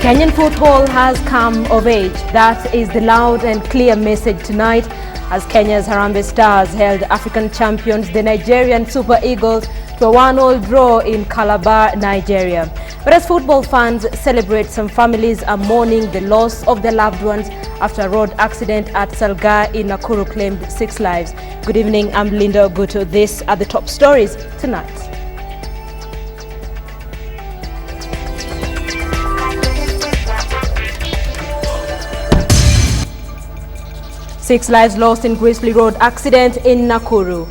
Kenyan football has come of age. That is the loud and clear message tonight as Kenya's Harambee Stars held African champions, the Nigerian Super Eagles, to a 1-1 draw in Calabar, Nigeria. But as football fans celebrate, some families are mourning the loss of their loved ones after a road accident at Salga in Nakuru claimed 6 lives. Good evening, I'm Linda Oguto. These are the top stories tonight. Six lives lost in grisly road accident in Nakuru.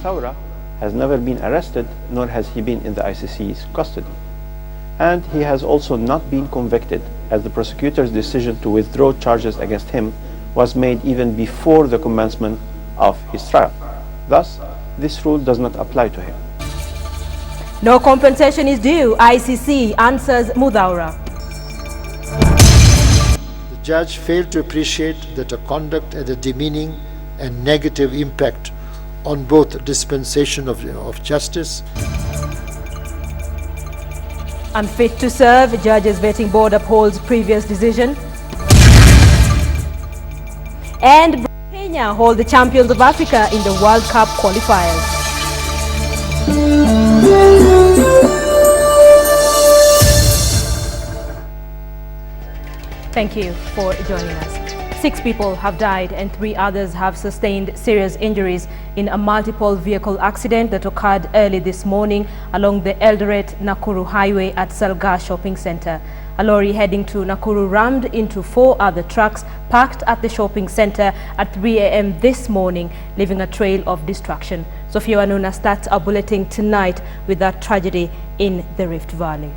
Saura has never been arrested, nor has he been in the ICC's custody. And he has also not been convicted, as the prosecutor's decision to withdraw charges against him was made even before the commencement of his trial. Thus, this rule does not apply to him. No compensation is due, ICC answers Mudhaura. The judge failed to appreciate that a conduct had a demeaning and negative impact on both dispensation of justice. Unfit to serve, Judges Vetting Board upholds previous decision. And Kenya hold the champions of Africa in the World Cup qualifiers. Thank you for joining us. 6 people have died and 3 others have sustained serious injuries in a multiple vehicle accident that occurred early this morning along the Eldoret-Nakuru highway at Salga Shopping Center. A lorry heading to Nakuru rammed into 4 other trucks parked at the shopping center at 3 a.m. this morning, leaving a trail of destruction. Sophia Wanuna starts our bulletin tonight with that tragedy in the Rift Valley.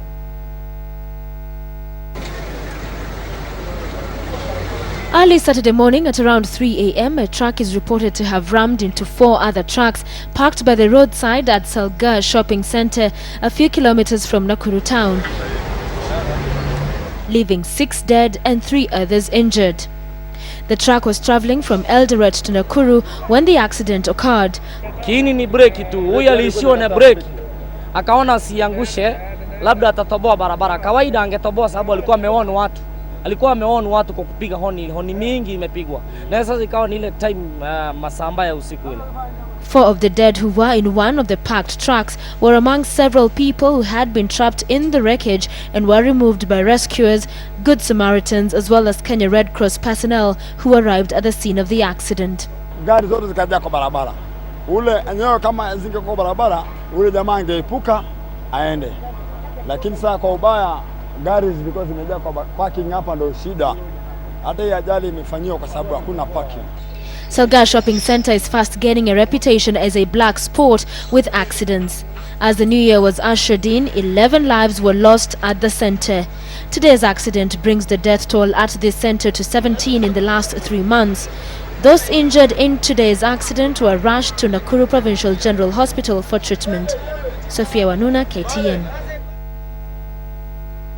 Early Saturday morning at around 3 a.m, a truck is reported to have rammed into 4 other trucks parked by the roadside at Salga Shopping Center, a few kilometers from Nakuru town, leaving 6 dead and 3 others injured. The truck was traveling from Eldoret to Nakuru when the accident occurred. Kiini ni breki tu, huyu aliishiwa na breki. Akaona asiangushe, labda atatoboa barabara. Kawaida angetoboa sababu alikuwa ameona watu. Alikuwa ameona watu kwa kupiga honi mingi imepigwa. Na sasa ikawa ni ile time masaa mbaya usiku ile. 4 of the dead who were in one of the parked trucks were among several people who had been trapped in the wreckage and were removed by rescuers, Good Samaritans, as well as Kenya Red Cross personnel who arrived at the scene of the accident. Gari zote zikajaa kwa barabara. Ule eneo kama zingekuwa kwa barabara, ule jamaa angeepuka aende. Lakini sasa kwa ubaya gari zilikuwa zimejaa kwa parking, hapa ndo shida. Hata hii ajali imefanywa kwa sababu hakuna parking. Salga Shopping Center is fast gaining a reputation as a black spot with accidents. As the new year was ushered in, 11 lives were lost at the center. Today's accident brings the death toll at this center to 17 in the last 3 months. Those injured in today's accident were rushed to Nakuru Provincial General Hospital for treatment. Sophia Wanuna, KTN.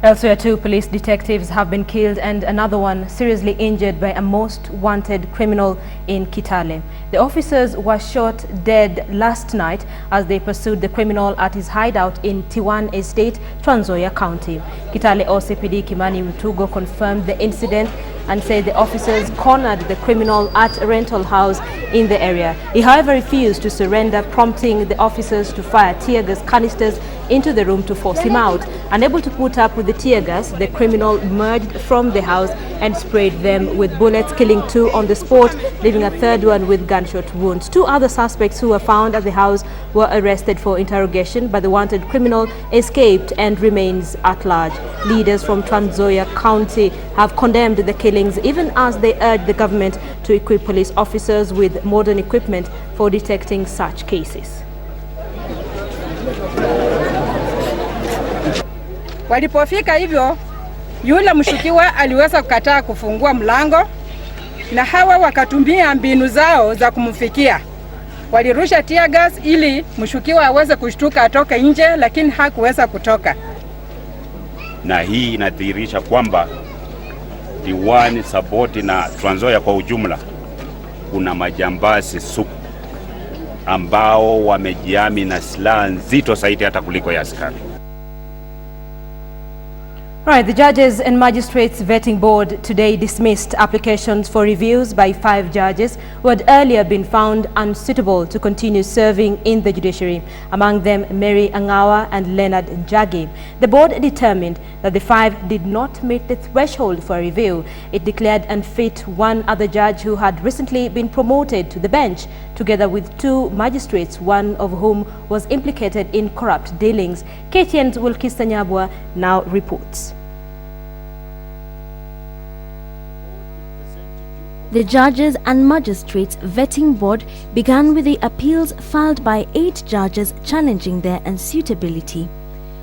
Elsewhere, 2 police detectives have been killed and another one seriously injured by a most wanted criminal in Kitale. The officers were shot dead last night as they pursued the criminal at his hideout in Tiwan Estate, Trans Nzoia County. Kitale OCPD Kimani Mtugo confirmed the incident and said the officers cornered the criminal at a rental house in the area. He, however, refused to surrender, prompting the officers to fire tear gas canisters into the room to force him out. Unable to put up with the tear gas, the criminal emerged from the house and sprayed them with bullets, killing 2 on the spot, leaving a 3rd one with gunshot wounds. 2 other suspects who were found at the house were arrested for interrogation, but the wanted criminal escaped and remains at large. Leaders from Trans Nzoia County have condemned the killings, even as they urge the government to equip police officers with modern equipment for detecting such cases. Walipofika hivyo, yule mshukiwa aliweza kukataa kufungua mlango na hawa wakatumia mbinu zao za kumfikia. Walirusha tear gas ili mshukiwa aweze kushtuka atoke nje, lakini hakuweza kutoka. Na hii inadhihirisha kwamba Diwani, Saboti na Trans Nzoia kwa ujumla kuna majambazi sugu ambao wamejihami na silaha nzito zaidi hata kuliko ya askari. Right, the Judges and Magistrates Vetting Board today dismissed applications for reviews by 5 judges who had earlier been found unsuitable to continue serving in the judiciary, among them Mary Angawa and Leonard Njagi. The board determined that the 5 did not meet the threshold for a review. It declared unfit one other judge who had recently been promoted to the bench, together with 2 magistrates, one of whom was implicated in corrupt dealings. KTN's Wilkis Tanyabwa now reports. The Judges and Magistrates Vetting Board began with the appeals filed by 8 judges challenging their unsuitability.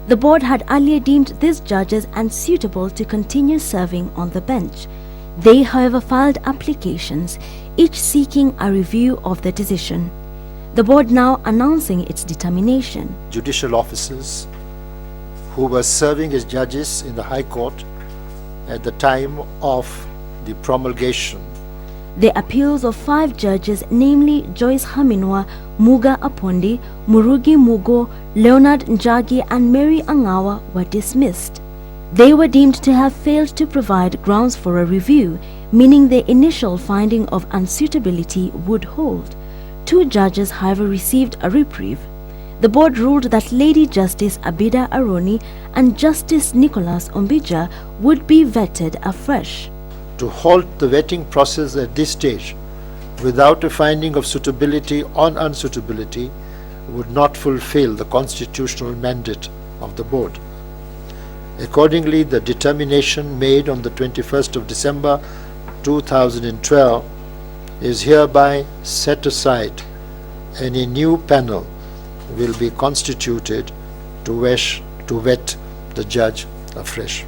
The board had earlier deemed these judges unsuitable to continue serving on the bench. They, however, filed applications, each seeking a review of the decision. The board now announcing its determination. Judicial officers who were serving as judges in the High Court at the time of the promulgation. The appeals of 5 judges, namely Joyce Haminwa, Muga Apondi, Murugi Mugo, Leonard Njagi and Mary Angawa, were dismissed. They were deemed to have failed to provide grounds for a review, meaning the initial finding of unsuitability would hold. 2 judges, however, received a reprieve. The board ruled that Lady Justice Abida Aroni and Justice Nicholas Ombija would be vetted afresh. To halt the vetting process at this stage without a finding of suitability on unsuitability would not fulfill the constitutional mandate of the board. Accordingly, the determination made on the 21st of December 2012 is hereby set aside, and a new panel will be constituted to vet the judge afresh.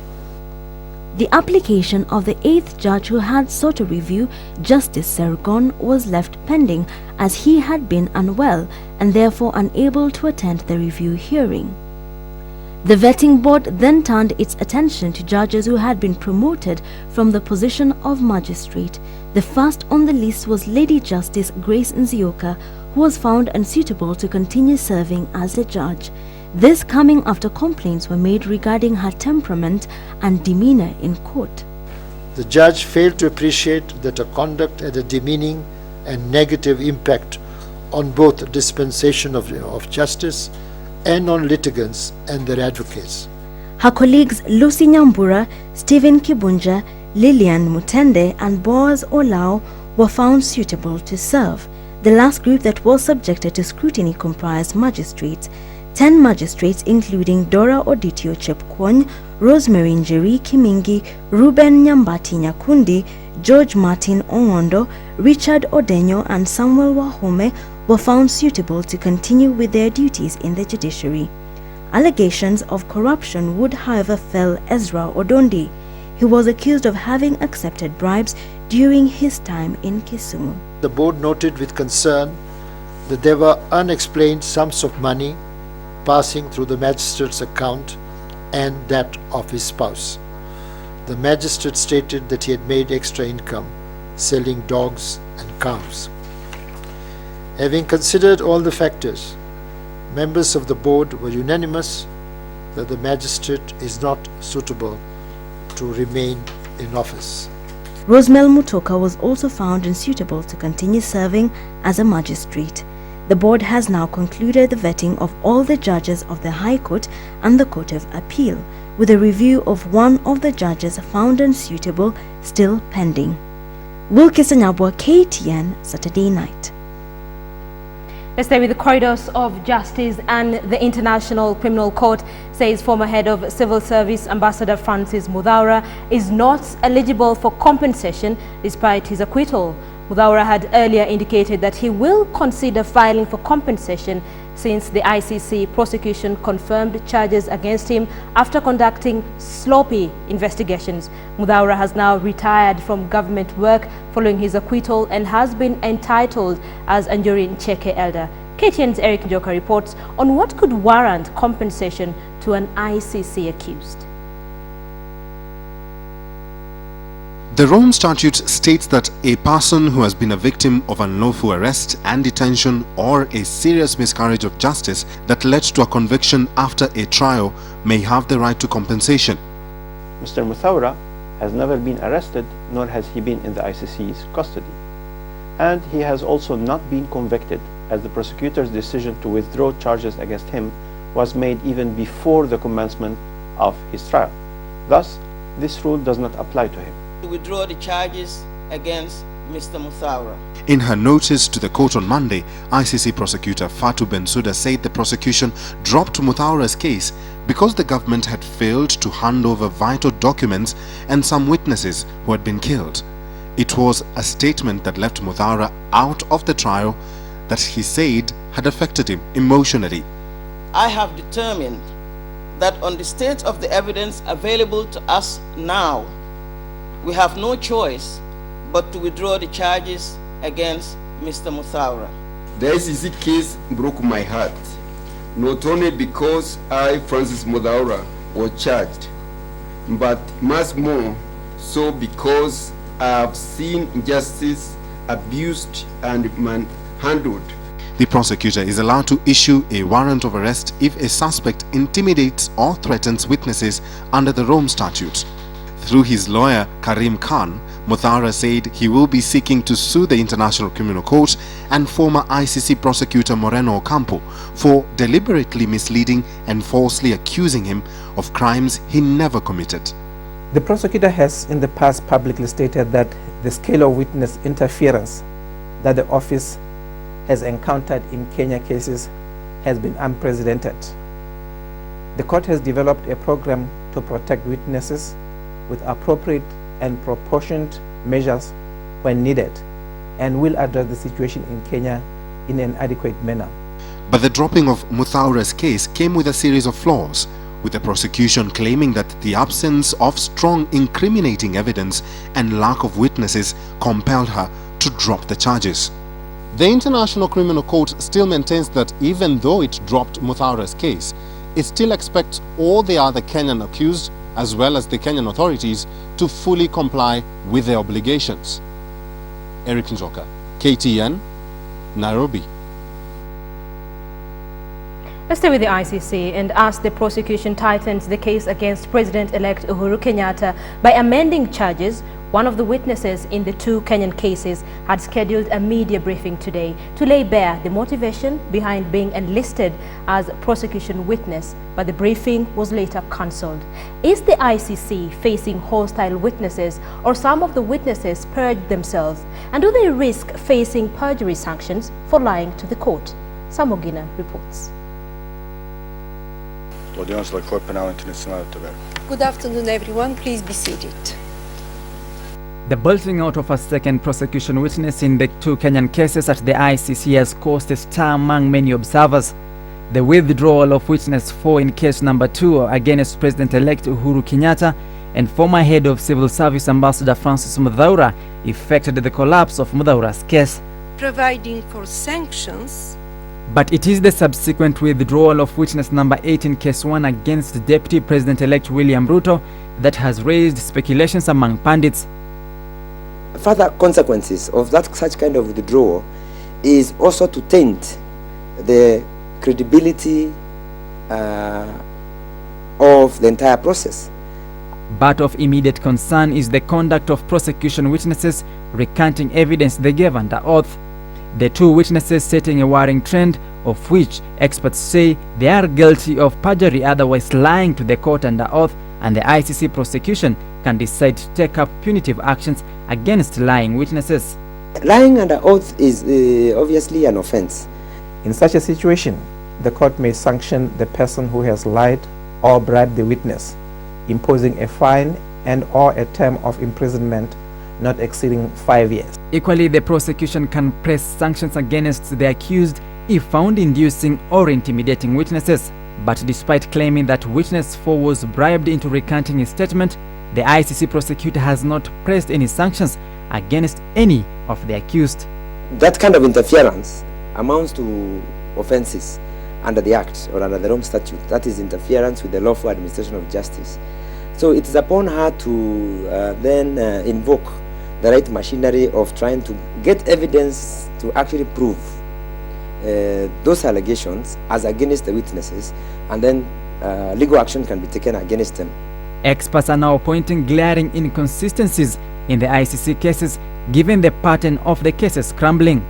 The application of the 8th judge who had sought a review, Justice Sergon, was left pending as he had been unwell and therefore unable to attend the review hearing. The vetting board then turned its attention to judges who had been promoted from the position of magistrate. The first on the list was Lady Justice Grace Nzioka, who was found unsuitable to continue serving as a judge. This coming after complaints were made regarding her temperament and demeanor in court. The judge failed to appreciate that her conduct had a demeaning and negative impact on both dispensation of justice and on litigants and their advocates. Her colleagues Lucy Nyambura, Stephen Kibunja, Lillian Mutende and Boaz Olao were found suitable to serve. The last group that was subjected to scrutiny comprised magistrates. 10 magistrates including Dora Oditio Chepkwony, Rosemary Njeri Kimingi, Ruben Nyambati Nyakundi, George Martin Ongondo, Richard Odenyo and Samuel Wahome were found suitable to continue with their duties in the judiciary. Allegations of corruption would, however, fell Ezra Odondi. He was accused of having accepted bribes during his time in Kisumu. The board noted with concern that there were unexplained sums of money passing through the magistrate's account and that of his spouse. The magistrate stated that he had made extra income selling dogs and cows. Having considered all the factors, members of the board were unanimous that the magistrate is not suitable to remain in office. Rosemel Mutoka was also found unsuitable to continue serving as a magistrate. The board has now concluded the vetting of all the judges of the High Court and the Court of Appeal, with a review of one of the judges found unsuitable still pending. Wilkis Tanyabwa, KTN, Saturday Night. Let's stay with the corridors of justice, and the International Criminal Court says former head of Civil Service Ambassador Francis Muthaura is not eligible for compensation despite his acquittal. Muthaura had earlier indicated that he will consider filing for compensation since the ICC prosecution confirmed charges against him after conducting sloppy investigations. Muthaura has now retired from government work following his acquittal and has been entitled as Anjuri Ncheke Elder. KTN's Eric Njoka reports on what could warrant compensation to an ICC accused. The Rome Statute states that a person who has been a victim of unlawful arrest and detention or a serious miscarriage of justice that led to a conviction after a trial may have the right to compensation. Mr. Muthaura has never been arrested, nor has he been in the ICC's custody. And he has also not been convicted, as the prosecutor's decision to withdraw charges against him was made even before the commencement of his trial. Thus, this rule does not apply to him. To withdraw the charges against Mr. Muthaura. In her notice to the court on Monday, ICC prosecutor Fatou Bensouda said the prosecution dropped Muthaura's case because the government had failed to hand over vital documents and some witnesses who had been killed. It was a statement that left Muthaura out of the trial that he said had affected him emotionally. I have determined that on the state of the evidence available to us now, we have no choice but to withdraw the charges against Mr. Muthaura. The ICC case broke my heart, not only because I, Francis Muthaura, was charged, but much more so because I have seen injustice abused and manhandled. The prosecutor is allowed to issue a warrant of arrest if a suspect intimidates or threatens witnesses under the Rome Statute. Through his lawyer Karim Khan, Muthaura said he will be seeking to sue the International Criminal Court and former ICC prosecutor Moreno Ocampo for deliberately misleading and falsely accusing him of crimes he never committed. The prosecutor has in the past publicly stated that the scale of witness interference that the office has encountered in Kenya cases has been unprecedented. The court has developed a program to protect witnesses with appropriate and proportionate measures when needed, and will address the situation in Kenya in an adequate manner. But the dropping of Muthaura's case came with a series of flaws, with the prosecution claiming that the absence of strong incriminating evidence and lack of witnesses compelled her to drop the charges. The International Criminal Court still maintains that even though it dropped Muthaura's case, it still expects all the other Kenyan accused, as well as the Kenyan authorities, to fully comply with their obligations. Eric Njoka, KTN, Nairobi. Let's stay with the ICC and as the prosecution tightens the case against President-elect Uhuru Kenyatta by amending charges, one of the witnesses in the two Kenyan cases had scheduled a media briefing today to lay bare the motivation behind being enlisted as a prosecution witness, but the briefing was later cancelled. Is the ICC facing hostile witnesses, or some of the witnesses purged themselves? And do they risk facing perjury sanctions for lying to the court? Samogina reports. Good afternoon, everyone. Please be seated. The bolting out of a second prosecution witness in the two Kenyan cases at the ICC has caused a stir among many observers. The withdrawal of witness 4 in case number 2 against President-elect Uhuru Kenyatta and former head of Civil Service Ambassador Francis Muthaura effected the collapse of Muthaura's case. Providing for sanctions. But it is the subsequent withdrawal of witness number 8 in case 1 against Deputy President-elect William Ruto that has raised speculations among pundits. Further consequences of such kind of withdrawal is also to taint the credibility of the entire process. But of immediate concern is the conduct of prosecution witnesses recanting evidence they gave under oath. The two witnesses setting a worrying trend, of which experts say they are guilty of perjury, otherwise lying to the court under oath, and the ICC prosecution can decide to take up punitive actions against lying witnesses. Lying under oath is obviously an offense. In such a situation, the court may sanction the person who has lied or bribed the witness, imposing a fine and/or a term of imprisonment not exceeding 5 years. Equally, the prosecution can press sanctions against the accused if found inducing or intimidating witnesses. But despite claiming that witness 4 was bribed into recanting his statement, the ICC prosecutor has not pressed any sanctions against any of the accused. That kind of interference amounts to offenses under the Act or under the Rome Statute. That is interference with the lawful administration of justice. So it is upon her to then invoke the right machinery of trying to get evidence to actually prove those allegations as against the witnesses, and then legal action can be taken against them. Experts are now pointing glaring inconsistencies in the ICC cases given the pattern of the cases crumbling.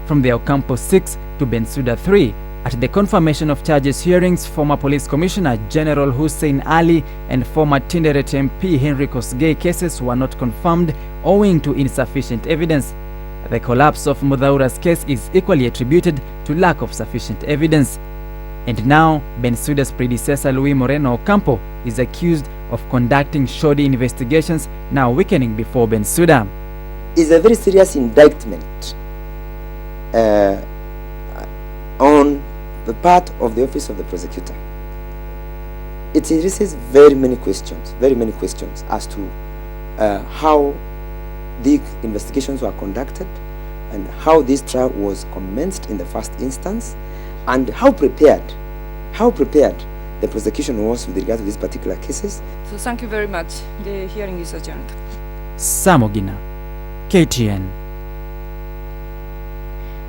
From the Ocampo 6 to Bensouda 3, at the confirmation of charges hearings, former Police Commissioner General Hussein Ali and former Tinderet MP Henry Kosgei cases were not confirmed owing to insufficient evidence. The collapse of Muthaura's case is equally attributed to lack of sufficient evidence. And now, Bensouda's predecessor Luis Moreno Ocampo is accused of conducting shoddy investigations, now weakening before Bensouda. It's a very serious indictment on the part of the office of the prosecutor. It raises very many questions as to how the investigations were conducted and how this trial was commenced in the first instance, and how prepared the prosecution was with regard to these particular cases. So thank you very much. The hearing is adjourned. Sam Ogina, KTN.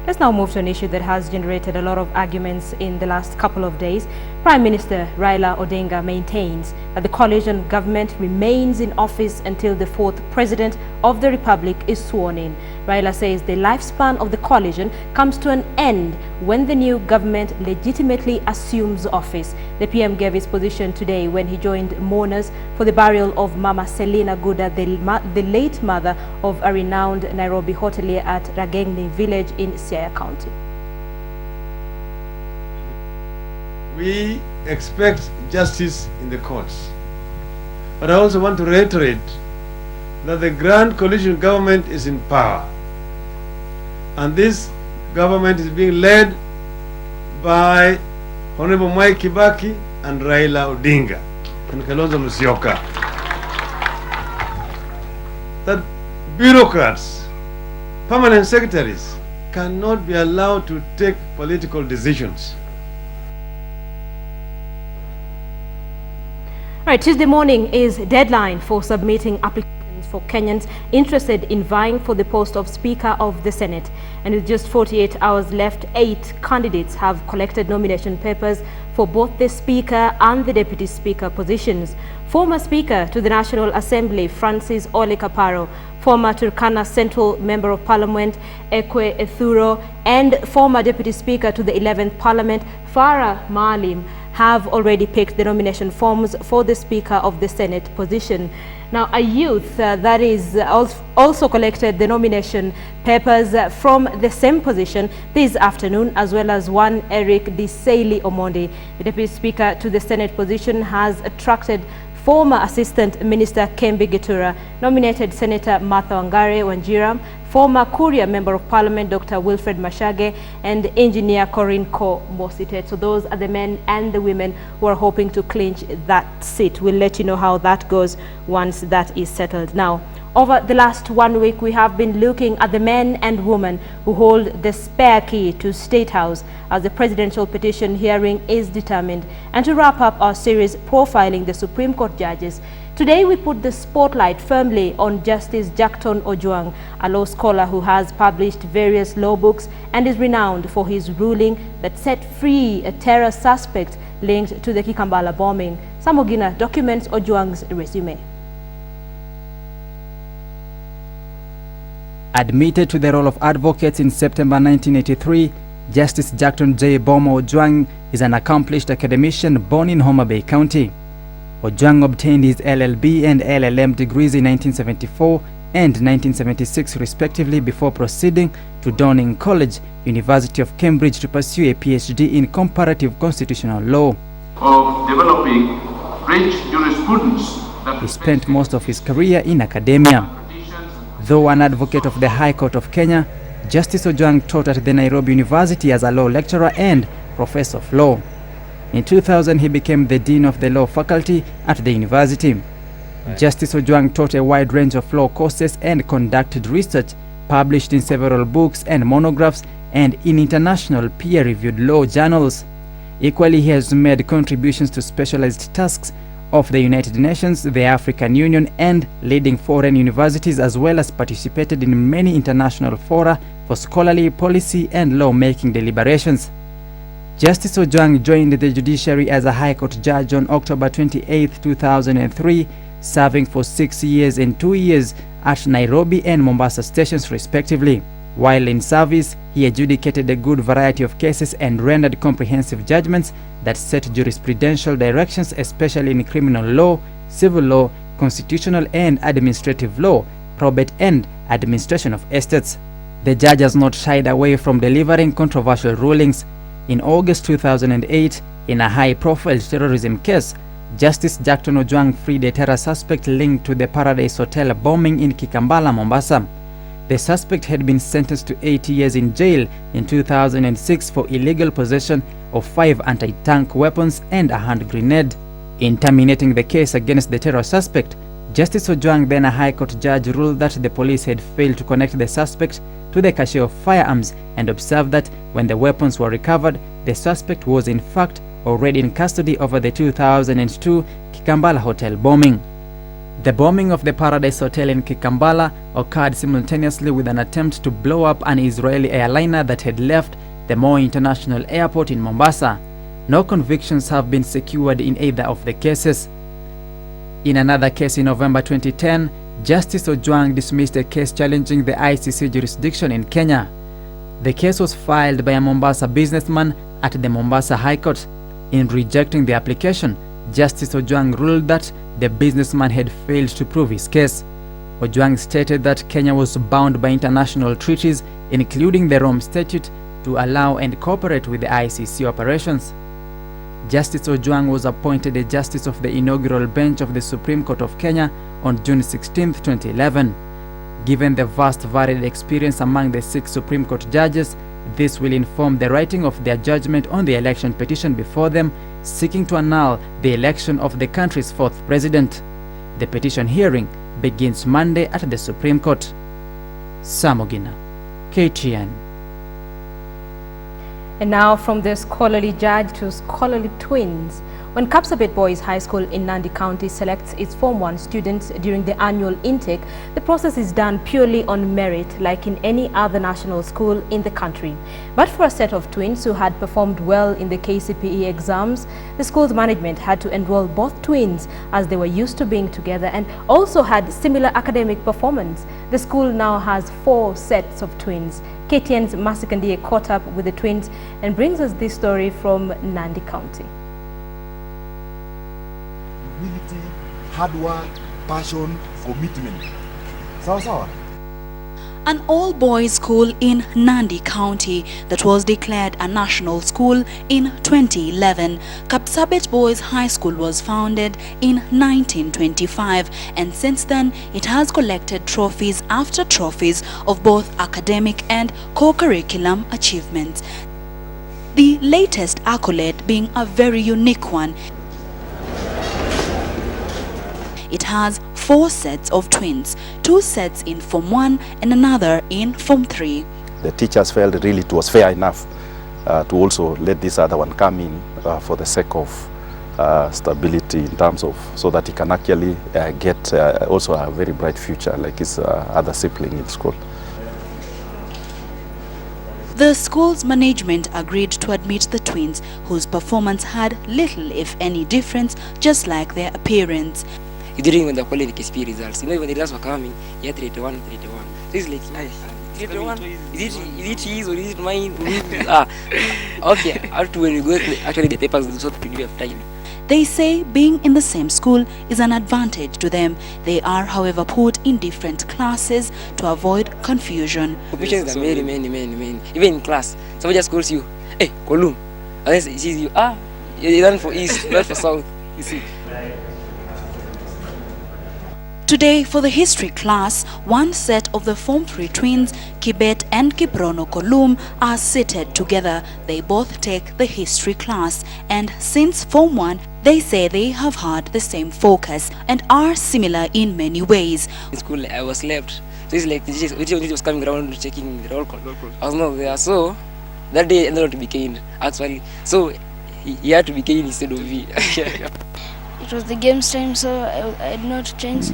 Let's now move to an issue that has generated a lot of arguments in the last couple of days. Prime Minister Raila Odinga maintains that the coalition government remains in office until the fourth president of the republic is sworn in. Raila says the lifespan of the coalition comes to an end when the new government legitimately assumes office. The PM gave his position today when he joined mourners for the burial of Mama Selina Guda, the late mother of a renowned Nairobi hotelier at Ragengni village in Siaya County. We expect justice in the courts. But I also want to reiterate that the Grand Coalition government is in power. And this government is being led by Honorable Mwai Kibaki and Raila Odinga and Kalonzo Musyoka. That bureaucrats, permanent secretaries, cannot be allowed to take political decisions. Right, Tuesday morning is deadline for submitting applications for Kenyans interested in vying for the post of Speaker of the Senate. And with just 48 hours left, 8 candidates have collected nomination papers for both the Speaker and the Deputy Speaker positions. Former Speaker to the National Assembly, Francis Ole Kaparo, former Turkana Central Member of Parliament, Ekwe Ethuro, and former Deputy Speaker to the 11th Parliament, Farah Maalim, have already picked the nomination forms for the Speaker of the Senate position. Now, a youth that is also collected the nomination papers from the same position this afternoon, as well as one Eric Disaili Omondi. The Deputy Speaker to the Senate position has attracted former Assistant Minister Kembi Gitura, nominated Senator Martha Wangare Wanjiram, former Kuria Member of Parliament Dr. Wilfred Mashage, and Engineer Corinne Ko Mosite. So those are the men and the women who are hoping to clinch that seat. We'll let you know how that goes once that is settled. Now, over the last 1 week, we have been looking at the men and women who hold the spare key to State House as the presidential petition hearing is determined. And to wrap up our series profiling the Supreme Court judges, today we put the spotlight firmly on Justice Jackton Ojwang, a law scholar who has published various law books and is renowned for his ruling that set free a terror suspect linked to the Kikambala bombing. Sam Ogina documents Ojwang's resume. Admitted to the role of advocate in September 1983, Justice Jackton J. Bomo Ojwang is an accomplished academician born in Homa Bay County. Ojwang obtained his LLB and LLM degrees in 1974 and 1976 respectively before proceeding to Downing College, University of Cambridge to pursue a PhD in comparative constitutional law. Of developing rich jurisprudence. He spent most of his career in academia. Though an advocate of the High Court of Kenya, Justice Ojwang taught at the Nairobi University as a law lecturer and professor of law. In 2000, he became the dean of the law faculty at the university. Justice Ojwang taught a wide range of law courses and conducted research, published in several books and monographs, and in international peer-reviewed law journals. Equally, he has made contributions to specialized tasks of the United Nations, the African Union, and leading foreign universities, as well as participated in many international fora for scholarly policy and law-making deliberations. Justice Ojwang joined the judiciary as a High Court judge on October 28, 2003, serving for 6 years and 2 years at Nairobi and Mombasa stations respectively. While in service, he adjudicated a good variety of cases and rendered comprehensive judgments that set jurisprudential directions, especially in criminal law, civil law, constitutional and administrative law, probate and administration of estates. The judge has not shied away from delivering controversial rulings. In August 2008, in a high-profile terrorism case, Justice Jackton Ojwang freed a terror suspect linked to the Paradise Hotel bombing in Kikambala, Mombasa. The suspect had been sentenced to 8 years in jail in 2006 for illegal possession of 5 anti-tank weapons and a hand grenade. In terminating the case against the terror suspect, Justice Ojwang, then a High Court judge, ruled that the police had failed to connect the suspect to the cache of firearms and observed that when the weapons were recovered, the suspect was in fact already in custody over the 2002 Kikambala Hotel bombing. The bombing of the Paradise Hotel in Kikambala occurred simultaneously with an attempt to blow up an Israeli airliner that had left the Moi International Airport in Mombasa. No convictions have been secured in either of the cases. In another case in November 2010, Justice Ojwang dismissed a case challenging the ICC jurisdiction in Kenya. The case was filed by a Mombasa businessman at the Mombasa High Court. In rejecting the application, Justice Ojwang ruled that the businessman had failed to prove his case. Ojwang stated that Kenya was bound by international treaties, including the Rome Statute, to allow and cooperate with the ICC operations. Justice Ojwang was appointed a justice of the inaugural bench of the Supreme Court of Kenya on June 16, 2011. Given the vast varied experience among the 6 Supreme Court judges, this will inform the writing of their judgment on the election petition before them, seeking to annul the election of the country's 4th president. The petition hearing begins Monday at the Supreme Court. Samogina, KTN. And now from the scholarly judge to scholarly twins. When Kapsabet Boys High School in Nandi County selects its Form 1 students during the annual intake, the process is done purely on merit, like in any other national school in the country. But for a set of twins who had performed well in the KCPE exams, the school's management had to enroll both twins as they were used to being together and also had similar academic performance. The school now has 4 sets of twins. KTN's Masikandie caught up with the twins and brings us this story from Nandi County. Ability, hard work, passion, commitment. Sawa. An all-boys school in Nandi County that was declared a national school in 2011. Kapsabet Boys High School was founded in 1925, and since then it has collected trophies after trophies of both academic and co-curriculum achievements. The latest accolade being a very unique one. It has 4 sets of twins, 2 sets in Form 1 and another in Form 3. The teachers felt really it was fair enough to also let this other one come in for the sake of stability in terms of, so that he can actually get also a very bright future like his other sibling in school. The school's management agreed to admit the twins, whose performance had little if any difference, just like their appearance. During when the quality KCPE results, when the results were coming, yeah, 381. So it's like, 381. Is it his or is it mine? Okay. After when we go, actually the papers are not pretty of time. They say being in the same school is an advantage to them. They are, however, put in different classes to avoid confusion. Competitions are many. Even in class, somebody just calls you, hey, Kolum. Unless he sees you, you run for east, run for south. You see. Today, for the history class, 1 set of the Form 3 twins, Kibet and Kiprono Kolum, are seated together. They both take the history class, and since Form 1, they say they have had the same focus and are similar in many ways. In school, I was left. So it's like the teacher was coming around checking the roll call. I was not there, so that day ended up to be caned, actually. So he had to be caned instead of me. It was the game's time, so I did not change.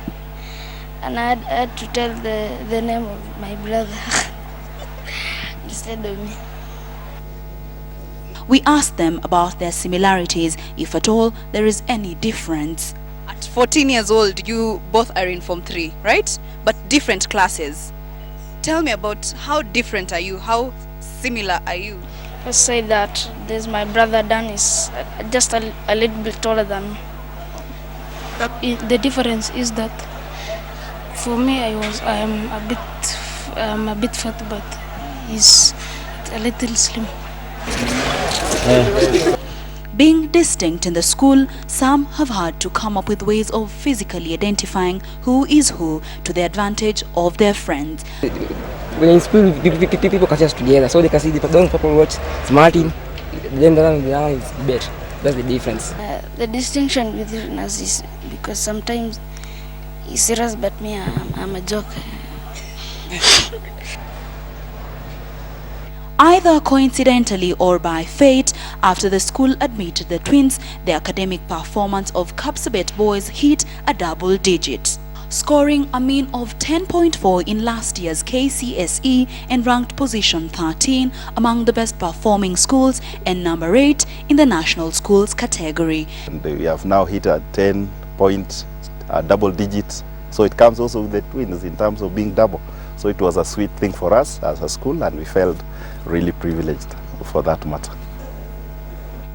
And I had to tell the name of my brother instead of me. We asked them about their similarities, if at all there is any difference. At 14 years old, you both are in Form 3, right? But different classes. Tell me about how different are you? How similar are you? Let's say that there's my brother Dan is just a little bit taller than me. The difference is that for me I'm a bit fat, but he's a little slim. Being distinct in the school, some have had to come up with ways of physically identifying who is who to the advantage of their friends. When in school, people catch us together, so they can see the people watch smarting, then the other is better. That's the difference. The distinction between us is because sometimes he's serious, but me, I'm a joker. Either coincidentally or by fate, after the school admitted the twins, the academic performance of Kapsabet boys hit a double digit, scoring a mean of 10.4 in last year's KCSE and ranked position 13 among the best performing schools and number 8 in the national schools category. And we have now hit a 10 point double digits, so it comes also with the twins in terms of being double. So it was a sweet thing for us as a school, and we felt really privileged for that matter.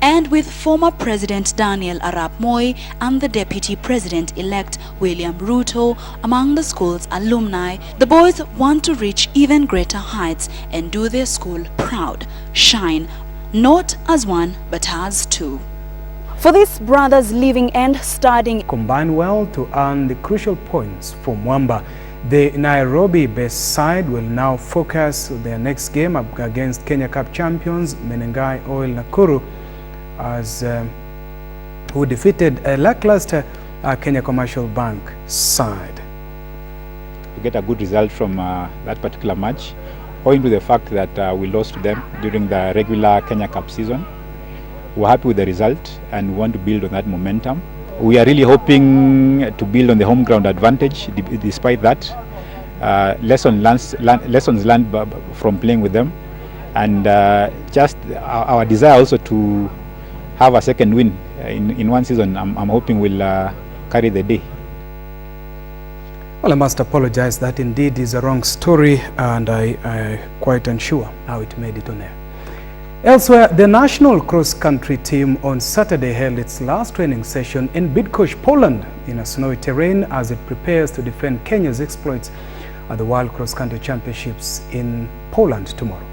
And with former President Daniel Arap Moi and the Deputy President-elect William Ruto among the school's alumni, the boys want to reach even greater heights and do their school proud, shine, not as one but as two. For these brothers living and studying combine well to earn the crucial points for Mwamba. The Nairobi-based side will now focus their next game against Kenya Cup champions Menengai Oil Nakuru, who defeated a lackluster Kenya Commercial Bank side. To get a good result from that particular match, owing to the fact that we lost to them during the regular Kenya Cup season. We're happy with the result and we want to build on that momentum. We are really hoping to build on the home ground advantage. Despite that, lessons learned from playing with them, and just our desire also to have a second win in one season, I'm hoping will carry the day. Well, I must apologize, that indeed is a wrong story, and I quite unsure how it made it on air. Elsewhere, the national cross-country team on Saturday held its last training session in Bydgoszcz, Poland, in a snowy terrain as it prepares to defend Kenya's exploits at the World Cross Country Championships in Poland tomorrow.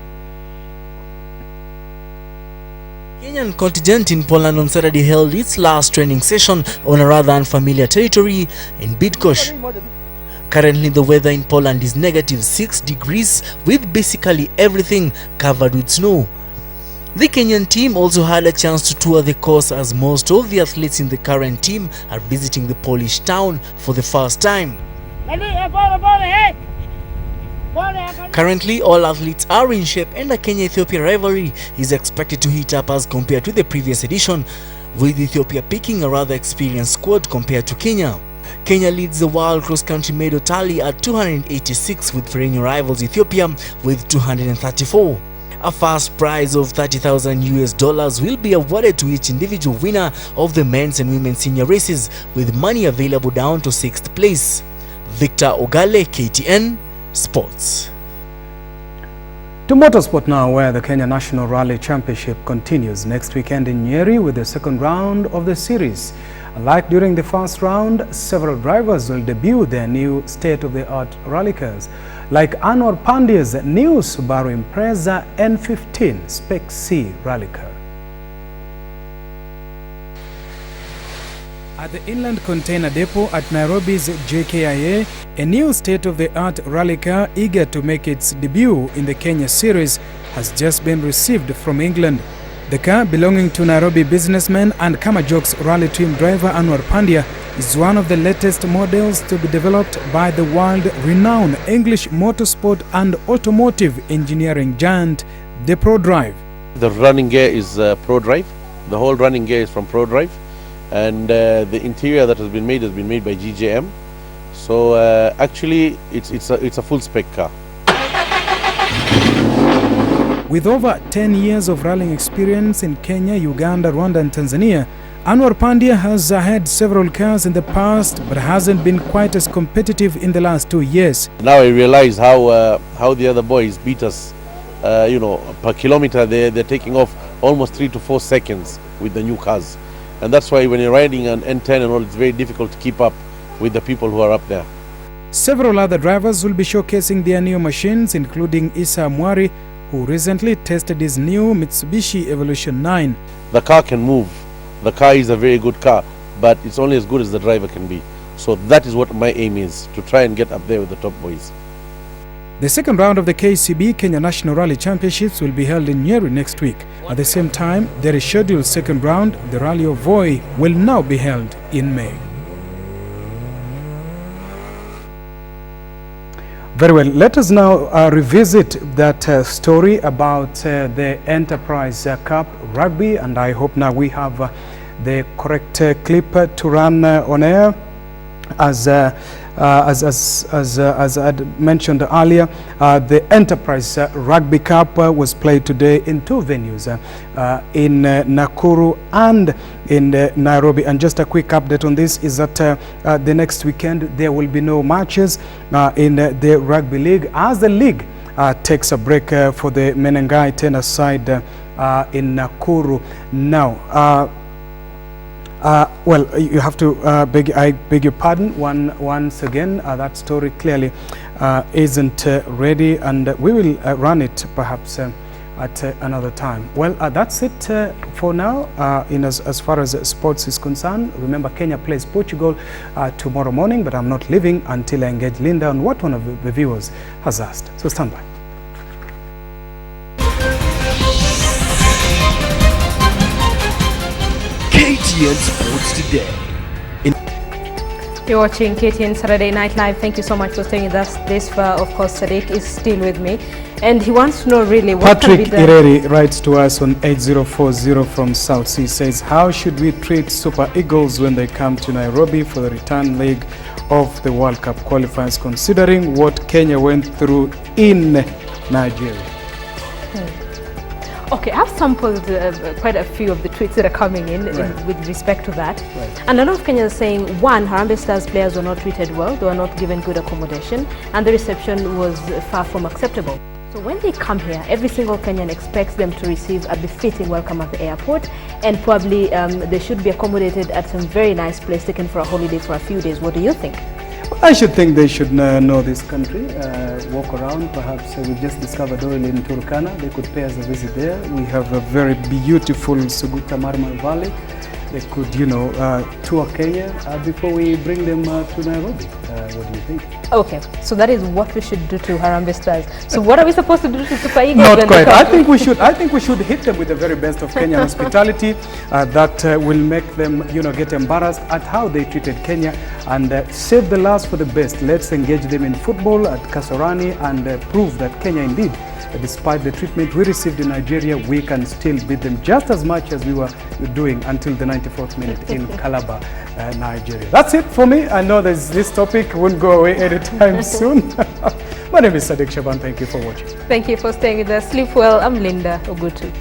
Kenyan contingent in Poland on Saturday held its last training session on a rather unfamiliar territory in Bydgoszcz. Currently, the weather in Poland is -6 degrees with basically everything covered with snow. The Kenyan team also had a chance to tour the course, as most of the athletes in the current team are visiting the Polish town for the first time. Currently, all athletes are in shape, and the Kenya-Ethiopia rivalry is expected to heat up as compared to the previous edition, with Ethiopia picking a rather experienced squad compared to Kenya. Kenya leads the world cross-country medal tally at 286, with perennial rivals Ethiopia with 234. A first prize of $30,000 will be awarded to each individual winner of the men's and women's senior races, with money available down to 6th place. Victor Ogale, KTN Sports. To motorsport now, where the Kenya National Rally Championship continues next weekend in Nyeri with the second round of the series. Like during the first round, several drivers will debut their new state-of-the-art rally cars, like Anwar Pandya's new Subaru Impreza N15 Spec C rally car. At the Inland Container Depot at Nairobi's JKIA, a new state-of-the-art rally car eager to make its debut in the Kenya series has just been received from England. The car, belonging to Nairobi businessman and Kamajok's rally team driver Anwar Pandya, is one of the latest models to be developed by the world-renowned English motorsport and automotive engineering giant, the ProDrive. The running gear is ProDrive. The whole running gear is from ProDrive, and the interior that has been made by GJM. So actually, it's a full spec car. With over 10 years of rallying experience in Kenya, Uganda, Rwanda and Tanzania, Anwar Pandya has had several cars in the past but hasn't been quite as competitive in the last 2 years. Now I realize how the other boys beat us, per kilometer they're taking off almost 3 to 4 seconds with the new cars. And that's why when you're riding an N10 and all, it's very difficult to keep up with the people who are up there. Several other drivers will be showcasing their new machines, including Issa Mwari, who recently tested his new Mitsubishi Evolution 9. The car can move. The car is a very good car, but it's only as good as the driver can be. So that is what my aim is, to try and get up there with the top boys. The second round of the KCB Kenya National Rally Championships will be held in Nyeri next week. At the same time, the rescheduled second round, the Rally of Voi, will now be held in May. Very well, let us now revisit that story about the Enterprise Cup Rugby, and I hope now we have the correct clip to run on air. As I mentioned earlier, the Enterprise Rugby Cup was played today in 2 venues, in Nakuru and in Nairobi. And just a quick update on this is that the next weekend there will be no matches in the Rugby League, as the league takes a break for the Menengai tennis side in Nakuru. Now, well, you have to I beg your pardon once again. That story clearly isn't ready, and we will run it perhaps at another time. Well, that's it for now as far as sports is concerned. Remember, Kenya plays Portugal tomorrow morning, but I'm not leaving until I engage Linda on what one of the viewers has asked. So stand by. KTN Sports Today. You're watching KTN Saturday Night Live. Thank you so much for staying with us this far. Of course, Sadiq is still with me, and he wants to know really what Patrick can be done. Ireri writes to us on 8040 from South Sea, says, how should we treat Super Eagles when they come to Nairobi for the return leg of the World Cup qualifiers, considering what Kenya went through in Nigeria? Okay, I've sampled quite a few of the tweets that are coming in with respect to that. And a lot of Kenyans are saying, one, Harambee Stars players were not treated well, they were not given good accommodation, and the reception was far from acceptable. So when they come here, every single Kenyan expects them to receive a befitting welcome at the airport, and probably they should be accommodated at some very nice place, taken for a holiday for a few days. What do you think? I should think they should know this country, walk around. Perhaps we just discovered oil in Turkana. They could pay us a visit there. We have a very beautiful Suguta Marmar Valley. They could, tour Kenya before we bring them to Nairobi. What do you think? Okay, so that is what we should do to Harambee Stars. So what are we supposed to do to Super Eagles? Not quite. I think we should hit them with the very best of Kenyan hospitality that will make them, get embarrassed at how they treated Kenya, and save the last for the best. Let's engage them in football at Kasarani and prove that Kenya indeed, despite the treatment we received in Nigeria, we can still beat them just as much as we were doing until the 94th minute in Calabar, Nigeria. That's it for me. I know this topic won't go away anytime soon. My name is Sadiq Shaban. Thank you for watching. Thank you for staying with us. Sleep well. I'm Linda Ogutu.